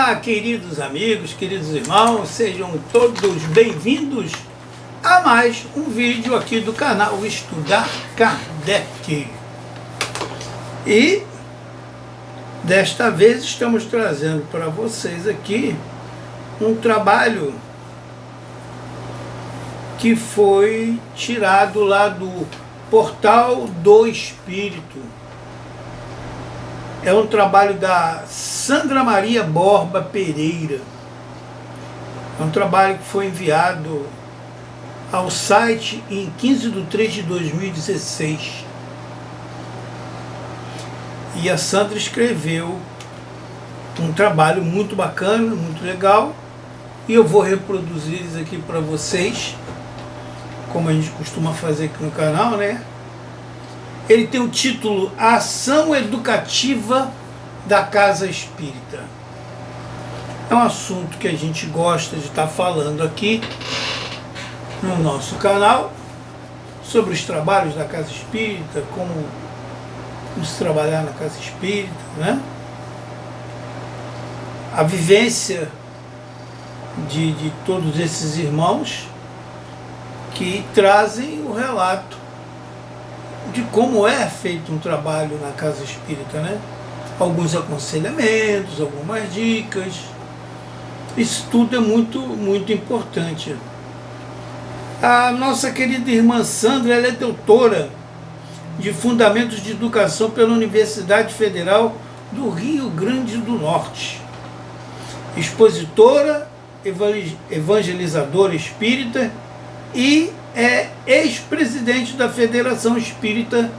Olá, queridos amigos, queridos irmãos, sejam todos bem-vindos a mais um vídeo aqui do canal Estudar Kardec. E desta vez estamos trazendo para vocês aqui um trabalho que foi tirado lá do Portal do Espírito. É um trabalho da Sandra Maria Borba Pereira. É um trabalho que foi enviado ao site em 15/3/2016. E a Sandra escreveu um trabalho muito bacana, muito legal. E eu vou reproduzir isso aqui para vocês, como a gente costuma fazer aqui no canal, né? Ele tem o título Ação Educativa da Casa Espírita. É um assunto que a gente gosta de estar falando aqui no nosso canal, sobre os trabalhos da Casa Espírita, como se trabalhar na Casa Espírita, né? A vivência de todos esses irmãos que trazem o relato de como é feito um trabalho na Casa Espírita, né? Alguns aconselhamentos, algumas dicas. Isso tudo é muito, muito importante. A nossa querida irmã Sandra, ela é doutora de Fundamentos de Educação pela Universidade Federal do Rio Grande do Norte. Expositora, evangelizadora espírita e é ex-presidente da Federação Espírita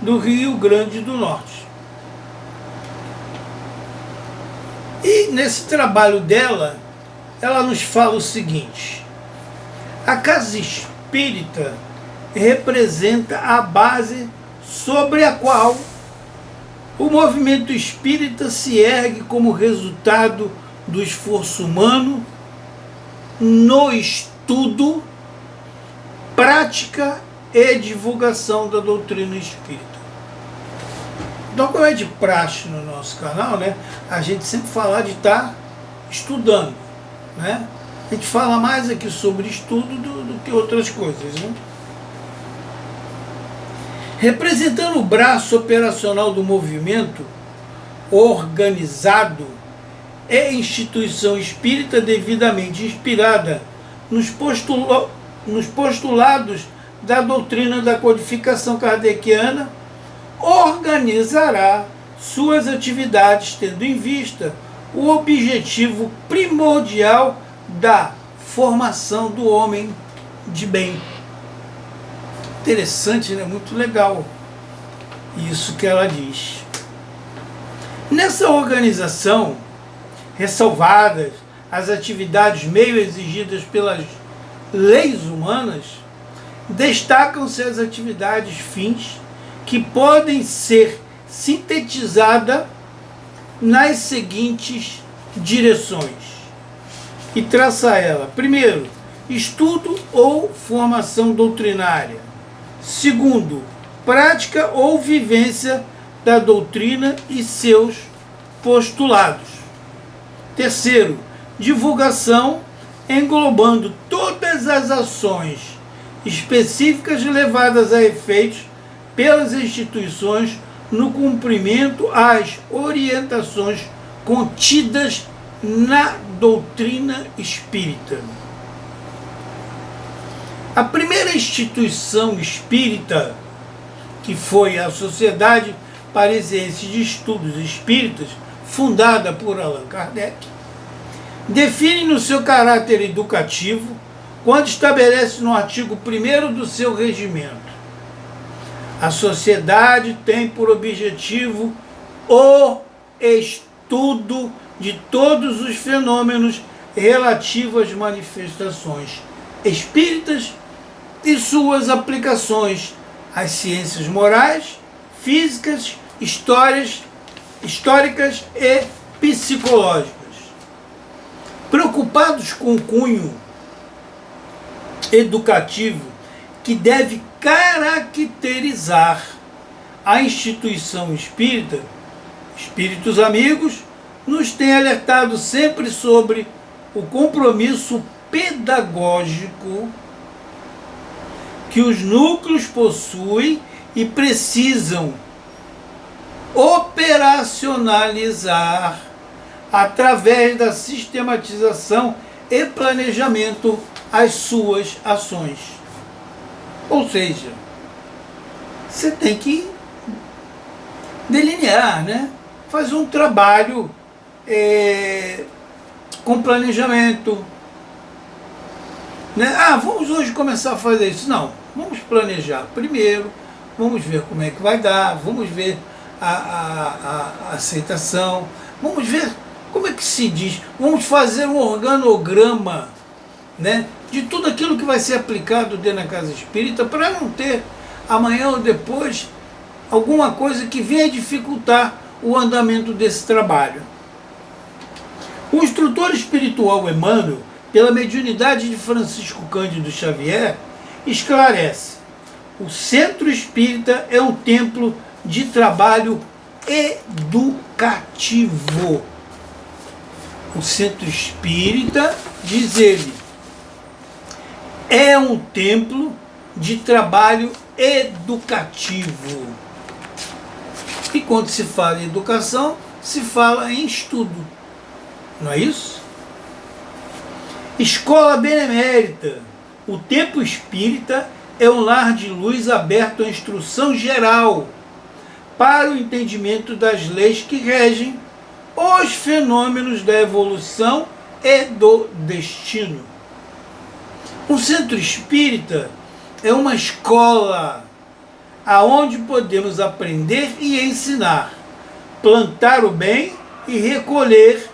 do Rio Grande do Norte. E nesse trabalho dela, ela nos fala o seguinte: a Casa Espírita representa a base sobre a qual o movimento espírita se ergue como resultado do esforço humano no estudo, prática e divulgação da doutrina espírita. Então, como é de praxe no nosso canal, né, a gente sempre fala de estar estudando, né? A gente fala mais aqui sobre estudo do que outras coisas, né? Representando o braço operacional do movimento organizado e instituição espírita devidamente inspirada nos postulados da doutrina da codificação kardeciana, organizará suas atividades tendo em vista o objetivo primordial da formação do homem de bem. Interessante, né? Muito legal isso que ela diz. Nessa organização, ressalvadas as atividades meio exigidas pelas leis humanas, destacam-se as atividades fins que podem ser sintetizadas nas seguintes direções. E traça ela: primeiro, estudo ou formação doutrinária. Segundo, prática ou vivência da doutrina e seus postulados. Terceiro, divulgação, englobando todas as ações específicas levadas a efeitos pelas instituições no cumprimento às orientações contidas na doutrina espírita. A primeira instituição espírita, que foi a Sociedade Parisiense de Estudos Espíritas, fundada por Allan Kardec, define no seu caráter educativo quando estabelece no artigo 1º do seu regimento: a sociedade tem por objetivo o estudo de todos os fenômenos relativos às manifestações espíritas e suas aplicações às ciências morais, físicas, históricas e psicológicas. Preocupados com o cunho educativo que deve caracterizar a instituição espírita, espíritos amigos nos tem alertado sempre sobre o compromisso pedagógico que os núcleos possuem e precisam operacionalizar através da sistematização e planejamento as suas ações. Ou seja, você tem que delinear, né? Fazer um trabalho com planejamento. Né? Vamos hoje começar a fazer isso. Não, vamos planejar primeiro, vamos ver como é que vai dar, vamos ver a aceitação, vamos ver como é que se diz, vamos fazer um organograma, né, de tudo aquilo que vai ser aplicado dentro da casa espírita, para não ter amanhã ou depois alguma coisa que venha dificultar o andamento desse trabalho. O instrutor espiritual Emmanuel, pela mediunidade de Francisco Cândido Xavier, esclarece: o centro espírita é um templo de trabalho educativo. O centro espírita, diz ele, é um templo de trabalho educativo. E quando se fala em educação, se fala em estudo. Não é isso? Escola Benemérita. O templo espírita é um lar de luz aberto à instrução geral para o entendimento das leis que regem os fenômenos da evolução e do destino. Um centro espírita é uma escola aonde podemos aprender e ensinar, plantar o bem e recolher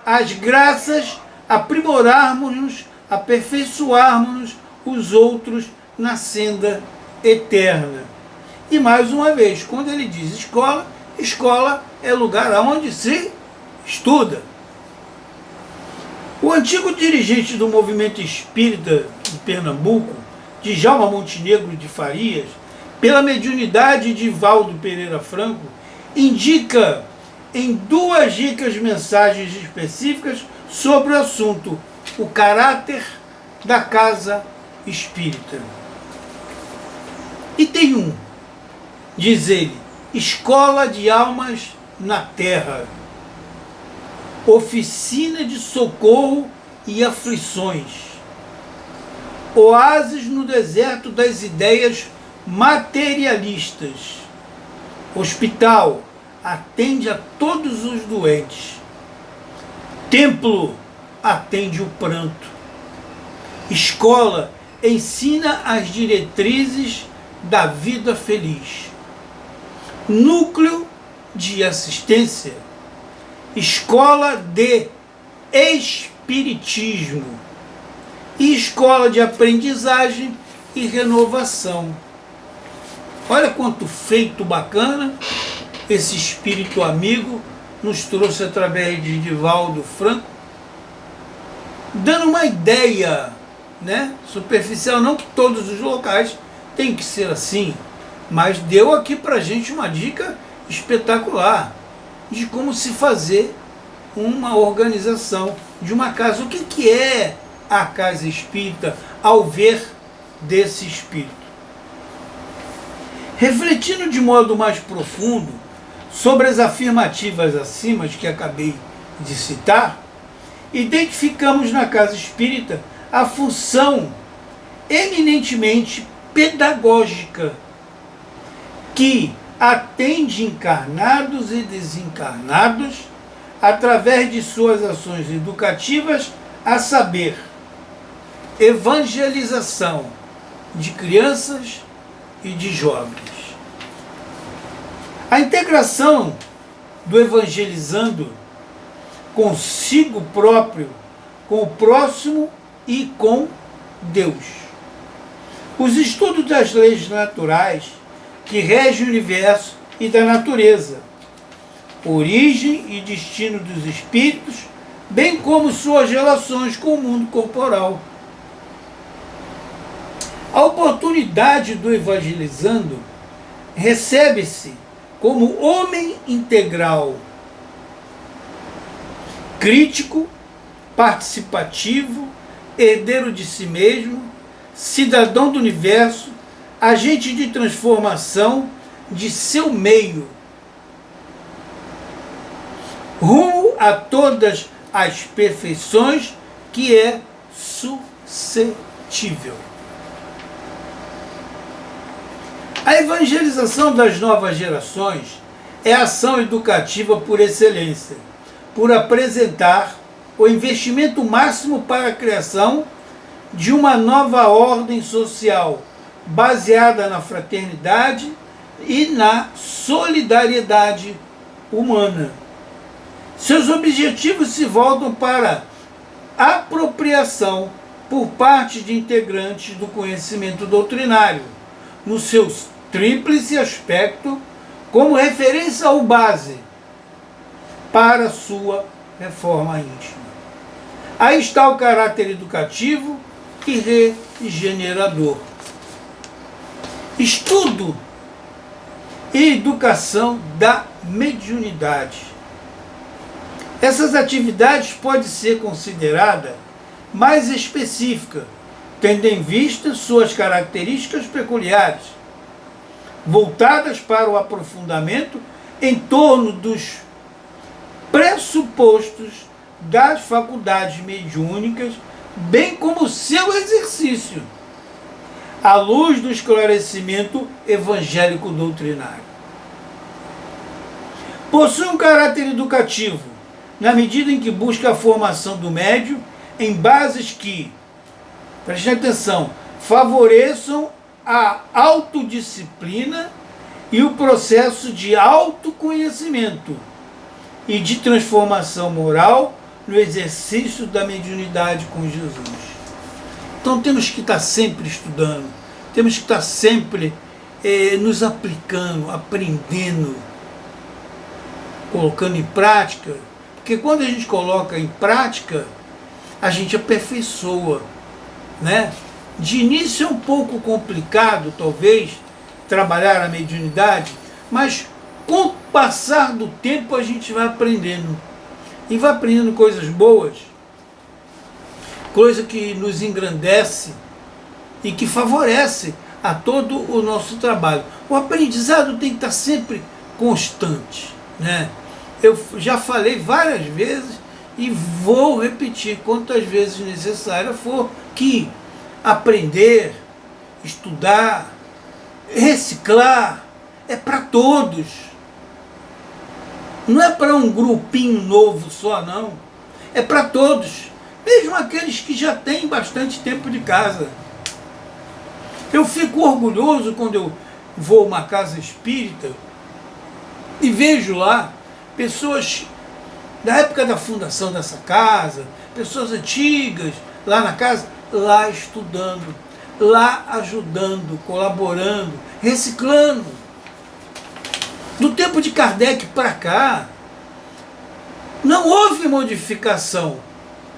as graças, aprimorarmos-nos, aperfeiçoarmos-nos os outros na senda eterna. E mais uma vez, quando ele diz escola, escola é lugar onde se estuda. O antigo dirigente do movimento espírita de Pernambuco, Djalma Montenegro de Farias, pela mediunidade de Valdo Pereira Franco, indica em 2 ricas mensagens específicas sobre o assunto, o caráter da casa espírita. E tem um, diz ele, escola de almas na terra, oficina de socorro e aflições, oásis no deserto das ideias materialistas, hospital, atende a todos os doentes, templo, atende o pranto, escola, ensina as diretrizes da vida feliz, núcleo de assistência, escola de espiritismo e escola de aprendizagem e renovação. Olha quanto feito bacana esse espírito amigo nos trouxe através de Divaldo Franco, dando uma ideia, né, superficial, não que todos os locais tem que ser assim, mas deu aqui pra gente uma dica espetacular de como se fazer uma organização de uma casa. O que é a casa espírita ao ver desse espírito? Refletindo de modo mais profundo sobre as afirmativas acima que acabei de citar, identificamos na casa espírita a função eminentemente pedagógica que atende encarnados e desencarnados através de suas ações educativas, a saber, evangelização de crianças e de jovens. A integração do evangelizando consigo próprio, com o próximo e com Deus. Os estudos das leis naturais que regem o universo e da natureza, origem e destino dos espíritos, bem como suas relações com o mundo corporal. A oportunidade do evangelizando recebe-se como homem integral, crítico, participativo, herdeiro de si mesmo, cidadão do universo, agente de transformação de seu meio, rumo a todas as perfeições que é suscetível. A evangelização das novas gerações é a ação educativa por excelência, por apresentar o investimento máximo para a criação de uma nova ordem social baseada na fraternidade e na solidariedade humana. Seus objetivos se voltam para apropriação por parte de integrantes do conhecimento doutrinário, no seu tríplice aspecto, como referência ou base para sua reforma íntima. Aí está o caráter educativo e regenerador. Estudo e educação da mediunidade. Essas atividades podem ser consideradas mais específicas, tendo em vista suas características peculiares, voltadas para o aprofundamento em torno dos pressupostos das faculdades mediúnicas, bem como seu exercício, à luz do esclarecimento evangélico doutrinário. Possui um caráter educativo, na medida em que busca a formação do médium em bases que, prestem atenção, favoreçam a autodisciplina e o processo de autoconhecimento e de transformação moral no exercício da mediunidade com Jesus. Então temos que estar sempre estudando, temos que estar sempre nos aplicando, aprendendo, colocando em prática, porque quando a gente coloca em prática, a gente aperfeiçoa, né? De início é um pouco complicado, talvez, trabalhar a mediunidade, mas com o passar do tempo a gente vai aprendendo. E vai aprendendo coisas boas, coisa que nos engrandece e que favorece a todo o nosso trabalho. O aprendizado tem que estar sempre constante, né? Eu já falei várias vezes e vou repetir quantas vezes necessária for que aprender, estudar, reciclar é para todos. Não é para um grupinho novo só, não. É para todos. Mesmo aqueles que já têm bastante tempo de casa. Eu fico orgulhoso quando eu vou a uma casa espírita e vejo lá pessoas da época da fundação dessa casa, pessoas antigas lá na casa, lá estudando, lá ajudando, colaborando, reciclando. Do tempo de Kardec para cá, não houve modificação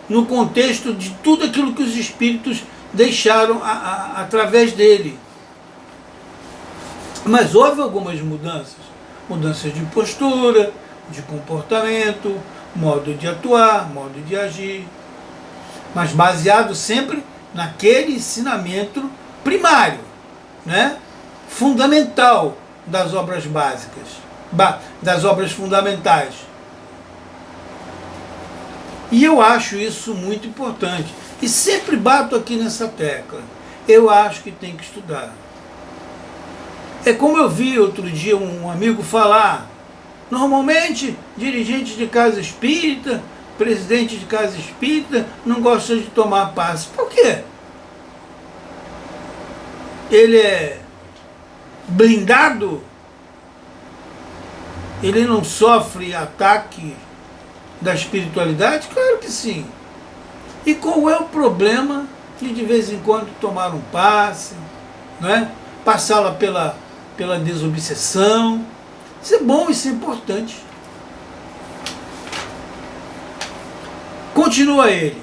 no contexto de tudo aquilo que os espíritos deixaram através dele. Mas houve algumas mudanças. Mudanças de postura, de comportamento, modo de atuar, modo de agir. Mas baseado sempre naquele ensinamento primário, né? Fundamental das obras básicas, das obras fundamentais. E eu acho isso muito importante. E sempre bato aqui nessa tecla. Eu acho que tem que estudar. É como eu vi outro dia um amigo falar, normalmente dirigente de casa espírita, presidente de casa espírita, não gosta de tomar passe. Por quê? Ele é blindado? Ele não sofre ataque da espiritualidade? Claro que sim. E qual é o problema de vez em quando tomar um passe, não é? Passá-la pela desobsessão? Isso é bom, isso é importante. Continua ele.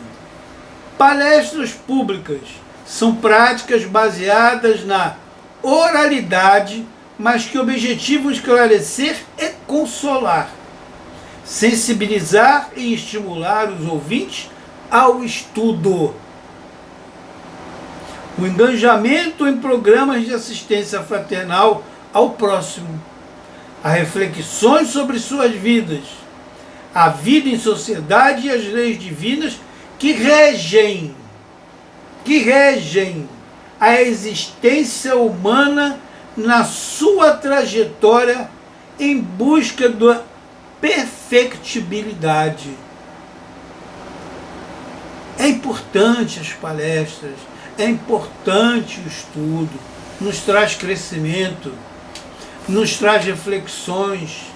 Palestras públicas são práticas baseadas na oralidade, mas que objetivam esclarecer e consolar, sensibilizar e estimular os ouvintes ao estudo. O engajamento em programas de assistência fraternal ao próximo, a reflexões sobre suas vidas, a vida em sociedade e as leis divinas que regem a existência humana na sua trajetória em busca da perfectibilidade. É importante as palestras, é importante o estudo, nos traz crescimento, nos traz reflexões.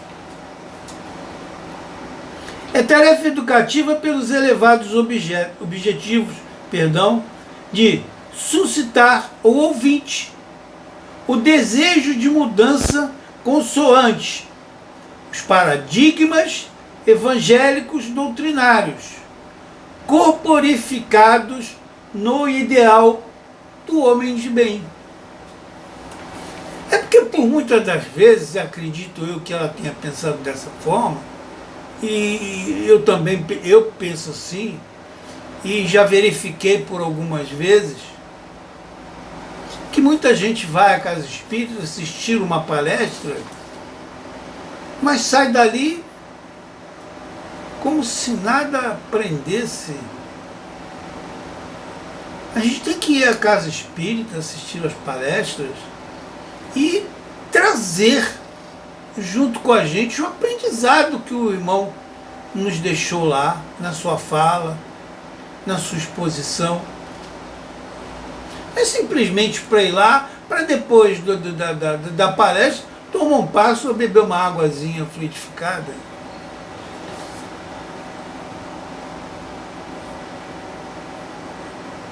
É tarefa educativa pelos elevados objetivos, de suscitar ao ouvinte o desejo de mudança consoante os paradigmas evangélicos doutrinários, corporificados no ideal do homem de bem. É porque por muitas das vezes, acredito eu que ela tenha pensado dessa forma, e eu penso assim, e já verifiquei por algumas vezes, que muita gente vai à casa espírita assistir uma palestra, mas sai dali como se nada aprendesse. A gente tem que ir à casa espírita, assistir as palestras e trazer junto com a gente o aprendizado que o irmão nos deixou lá, na sua fala, na sua exposição. É simplesmente para ir lá, para depois da palestra, tomar um passo ou beber uma águazinha fluidificada.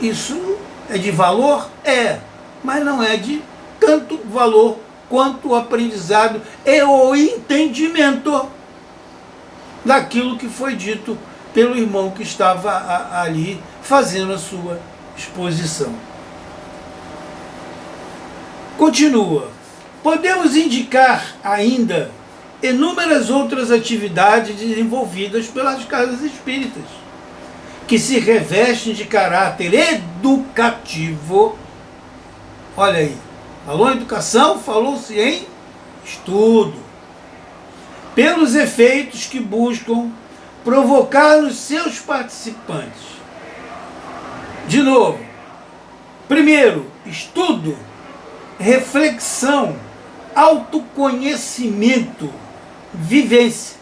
Isso é de valor? É, mas não é de tanto valor quanto o aprendizado e o entendimento daquilo que foi dito pelo irmão que estava ali fazendo a sua exposição. Continua. Podemos indicar ainda inúmeras outras atividades desenvolvidas pelas casas espíritas, que se revestem de caráter educativo. Olha aí, falou em educação, falou-se em estudo. Pelos efeitos que buscam provocar nos seus participantes. De novo, primeiro, estudo, reflexão, autoconhecimento, vivência.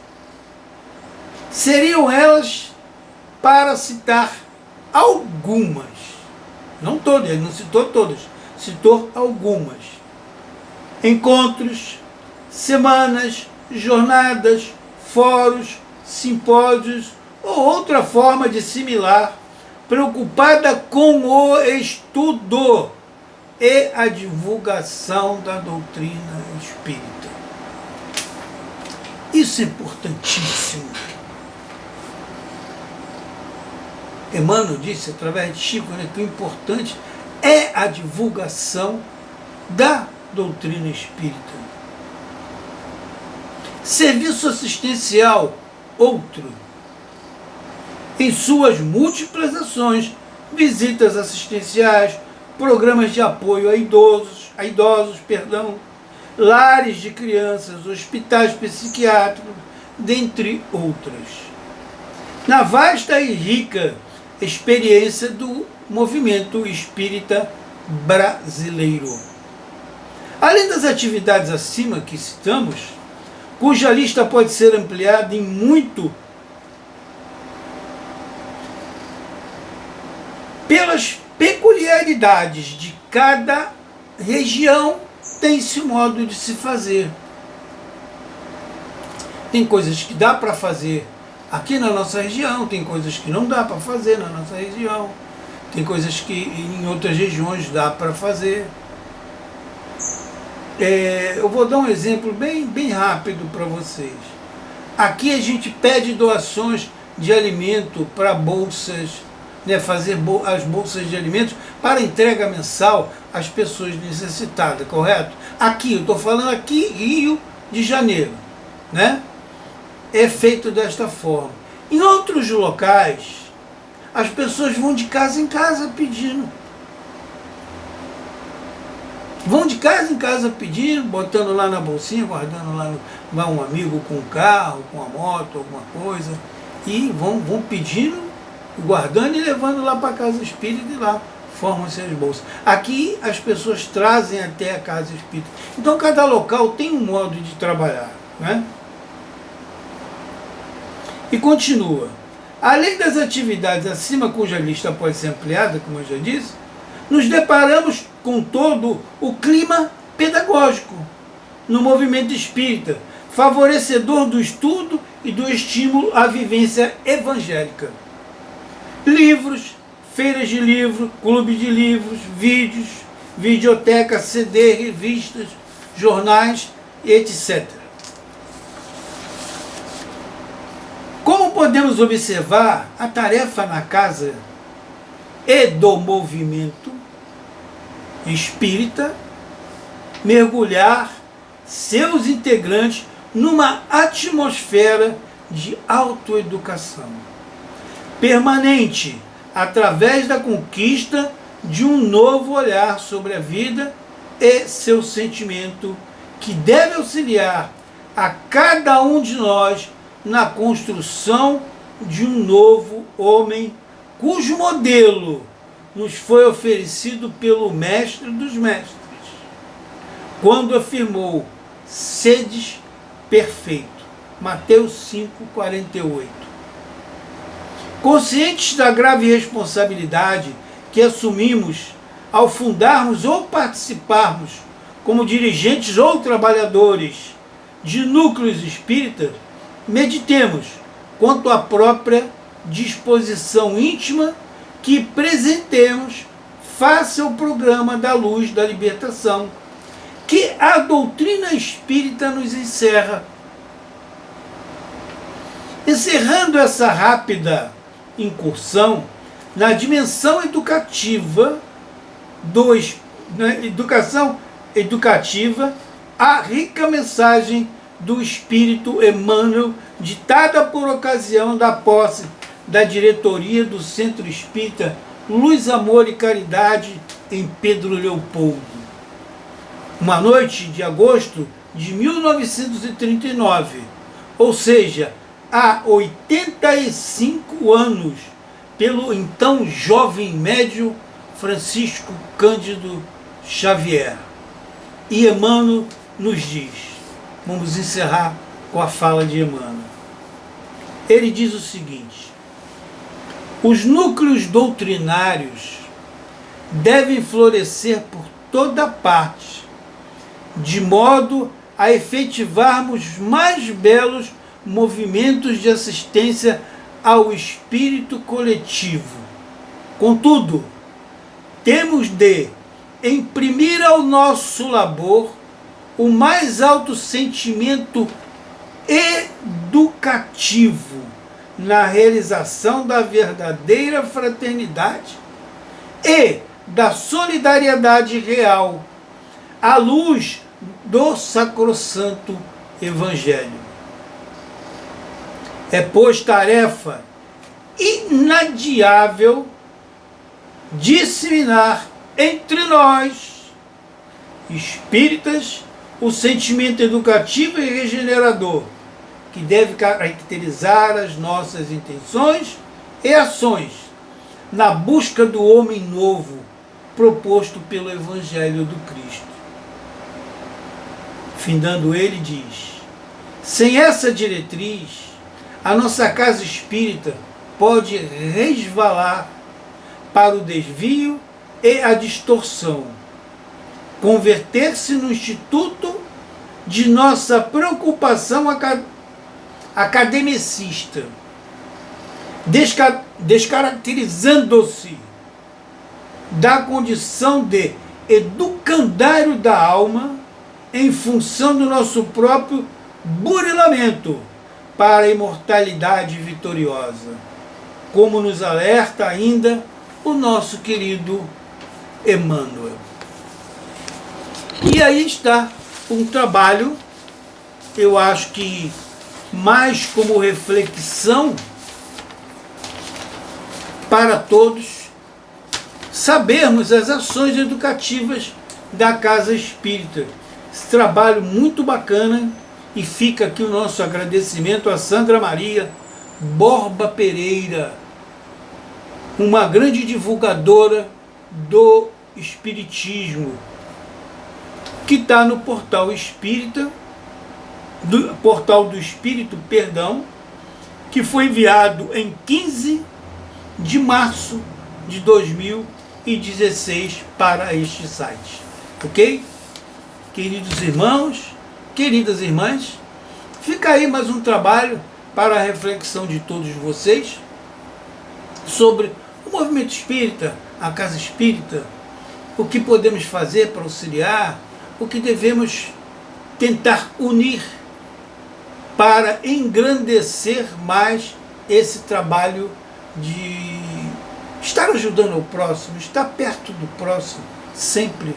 Seriam elas, para citar algumas, não todas, ele não citou todas, citou algumas. Encontros, semanas, jornadas, fóruns, simpósios ou outra forma de similar, preocupada com o estudo e a divulgação da doutrina espírita. Isso é importantíssimo. Emmanuel disse, através de Chico, que o importante é a divulgação da doutrina espírita. Serviço assistencial, outro. Em suas múltiplas ações, visitas assistenciais, programas de apoio a idosos, lares de crianças, hospitais psiquiátricos, dentre outras. Na vasta e rica experiência do movimento espírita brasileiro. Além das atividades acima que citamos, cuja lista pode ser ampliada em muito pelas peculiaridades de cada região, tem esse modo de se fazer. Tem coisas que dá para fazer aqui na nossa região, tem coisas que não dá para fazer na nossa região, tem coisas que em outras regiões dá para fazer. Eu vou dar um exemplo bem rápido para vocês. Aqui a gente pede doações de alimento para bolsas, fazer as bolsas de alimentos para entrega mensal às pessoas necessitadas, correto? Aqui, eu estou falando aqui, Rio de Janeiro, né? é feito desta forma. Em outros locais, as pessoas vão de casa em casa pedindo. Vão de casa em casa pedindo, botando lá na bolsinha, guardando lá, vai um amigo com um carro, com uma moto, alguma coisa, e vão pedindo, guardando e levando lá para a casa espírita e lá formam essas bolsas. Aqui as pessoas trazem até a casa espírita. Então cada local tem um modo de trabalhar, né? E continua. Além das atividades acima cuja lista pode ser ampliada, como eu já disse, nos deparamos com todo o clima pedagógico no movimento espírita, favorecedor do estudo e do estímulo à vivência evangélica. Livros, feiras de livro, clube de livros, vídeos, videoteca, CD, revistas, jornais, etc. Como podemos observar, a tarefa na casa e do movimento espírita mergulhar seus integrantes numa atmosfera de autoeducação permanente, através da conquista de um novo olhar sobre a vida e seu sentimento, que deve auxiliar a cada um de nós na construção de um novo homem, cujo modelo nos foi oferecido pelo Mestre dos Mestres, quando afirmou: sedes perfeito. Mateus 5,48. Conscientes da grave responsabilidade que assumimos ao fundarmos ou participarmos como dirigentes ou trabalhadores de núcleos espíritas, meditemos quanto à própria disposição íntima que presentemos face ao programa da luz da libertação, que a doutrina espírita nos encerra. Encerrando essa rápida incursão na dimensão educativa educação educativa, a rica mensagem do Espírito Emmanuel, ditada por ocasião da posse da diretoria do Centro Espírita Luz, Amor e Caridade em Pedro Leopoldo. Uma noite de agosto de 1939, ou seja, há 85 anos, pelo então jovem médium Francisco Cândido Xavier. E Emmanuel nos diz, vamos encerrar com a fala de Emmanuel. Ele diz o seguinte: os núcleos doutrinários devem florescer por toda parte, de modo a efetivarmos mais belos movimentos de assistência ao espírito coletivo. Contudo, temos de imprimir ao nosso labor o mais alto sentimento educativo na realização da verdadeira fraternidade e da solidariedade real, à luz do sacrossanto Evangelho. É, pois, tarefa inadiável disseminar entre nós, espíritas, o sentimento educativo e regenerador, que deve caracterizar as nossas intenções e ações na busca do homem novo proposto pelo Evangelho do Cristo. Findando ele, diz: sem essa diretriz, a nossa casa espírita pode resvalar para o desvio e a distorção, converter-se no instituto de nossa preocupação academicista, descaracterizando-se da condição de educandário da alma em função do nosso próprio burilamento para a imortalidade vitoriosa, como nos alerta ainda o nosso querido Emmanuel. E aí está um trabalho, eu acho que mas como reflexão para todos sabermos as ações educativas da Casa Espírita. Esse trabalho muito bacana, e fica aqui o nosso agradecimento a Sandra Maria Borba Pereira, uma grande divulgadora do Espiritismo, que está no Portal Espírita, Portal do Espírito, perdão, que foi enviado em 15 de março de 2016 para este site. Ok? Queridos irmãos, queridas irmãs, fica aí mais um trabalho para a reflexão de todos vocês sobre o movimento espírita, a Casa Espírita, o que podemos fazer para auxiliar, o que devemos tentar unir para engrandecer mais esse trabalho de estar ajudando o próximo, estar perto do próximo sempre,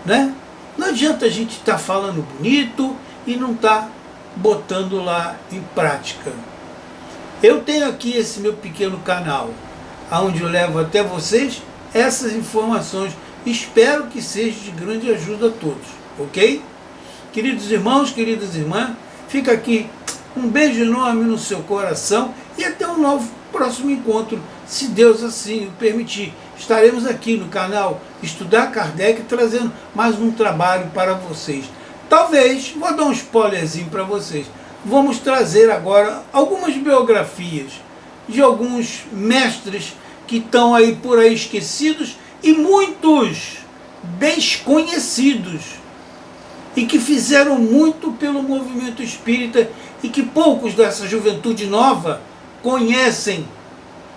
né? Não adianta a gente estar falando bonito e não estar botando lá em prática. Eu tenho aqui esse meu pequeno canal, onde eu levo até vocês essas informações. Espero que seja de grande ajuda a todos, ok? Queridos irmãos, queridas irmãs, fica aqui um beijo enorme no seu coração e até um novo próximo encontro, se Deus assim o permitir. Estaremos aqui no canal Estudar Kardec, trazendo mais um trabalho para vocês. Talvez, vou dar um spoilerzinho para vocês, vamos trazer agora algumas biografias de alguns mestres que estão aí por aí esquecidos e muitos desconhecidos e que fizeram muito pelo movimento espírita e que poucos dessa juventude nova conhecem,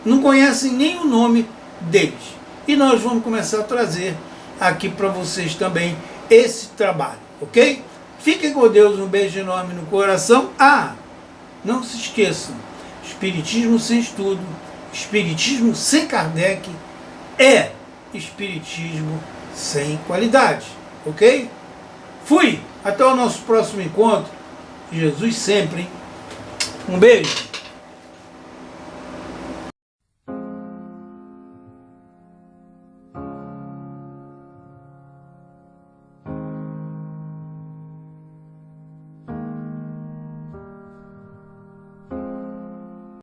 não conhecem nem o nome deles. E nós vamos começar a trazer aqui para vocês também esse trabalho, ok? Fiquem com Deus, um beijo enorme no coração. Não se esqueçam, espiritismo sem estudo, espiritismo sem Kardec é espiritismo sem qualidade, ok? Fui, até o nosso próximo encontro. Jesus sempre, hein? Um beijo.